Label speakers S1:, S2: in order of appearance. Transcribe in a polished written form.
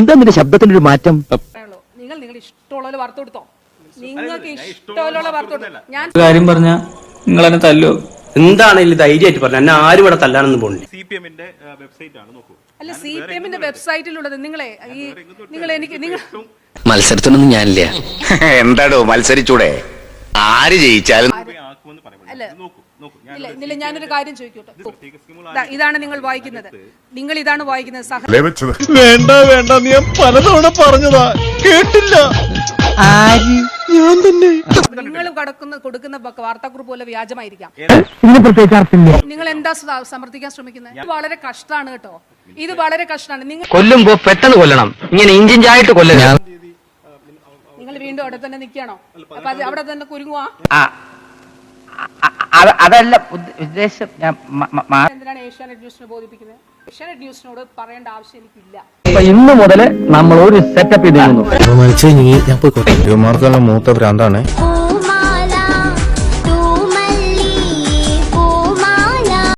S1: എന്താ നിന്റെ ശബ്ദത്തിന്റെ ഒരു മാറ്റം?
S2: നിങ്ങൾ ഇഷ്ടമുള്ള വാർത്ത കൊടുത്തോ, നിങ്ങൾക്ക് ഇഷ്ടമുള്ള വാർത്ത കൊടുത്തോ. ഞാൻ
S3: കാര്യം പറഞ്ഞ നിങ്ങൾ എന്നെ തല്ലോ.
S4: എന്താണെങ്കിലും ധൈര്യമായിട്ട് പറഞ്ഞു, എന്നെ ആരും ഇവിടെ തല്ലാനൊന്നും പോകണ്ട.
S5: സിപിഎമ്മിന്റെ വെബ്സൈറ്റ് ആണ്, നോക്കൂ.
S2: അല്ല, സിപിഎമ്മിന്റെ വെബ്സൈറ്റിലുള്ളത് നിങ്ങൾ
S1: മത്സരത്തിനൊന്നും ഞാനില്ല.
S6: എന്താടോ മത്സരിച്ചൂടെ? ആര് ജയിച്ചാലും
S2: ഇല്ല, ഞാനൊരു കാര്യം ചോദിക്കട്ടെ. ഇതാണ് നിങ്ങൾ വായിക്കുന്നത്,
S7: വേണ്ട വേണ്ട, നീ പലതവണ പറഞ്ഞതാ, കേട്ടില്ല. ഞാൻ തന്നെ.
S2: നിങ്ങൾ കൊടുക്കുന്ന വാർത്താക്കുറിപ്പ് പോലെ വ്യാജമായിരിക്കാം. നിങ്ങൾ എന്താ സമർത്ഥിക്കാൻ ശ്രമിക്കുന്നത്? ഇത് വളരെ കഷ്ടമാണ് കേട്ടോ, ഇത് വളരെ കഷ്ടമാണ്. നിങ്ങൾ
S1: കൊല്ലുമ്പോ പെട്ടെന്ന് കൊല്ലണം, ഇങ്ങനെ ഇഞ്ചിഞ്ചായിട്ട് കൊല്ലണം.
S2: നിങ്ങൾ വീണ്ടും അവിടെ തന്നെ നിൽക്കുകയാണോ? അപ്പൊ അവിടെ തന്നെ കുരുങ്ങുവാ?
S1: അതല്ല ഉദ്ദേശം.
S2: എന്തിനാണ് ഏഷ്യാനെറ്റ് ന്യൂസിനെ ബോധിപ്പിക്കുന്നത്? ഏഷ്യാനെറ്റ് ന്യൂസിനോട് പറയേണ്ട ആവശ്യം എനിക്കില്ല.
S1: ഇന്ന് മുതല് നമ്മൾ ഒരു സെറ്റപ്പ് ചെയ്തു.
S7: ഞാൻ പോയിക്കോട്ടെ. മൂത്ത ഭ്രാന്താണ്.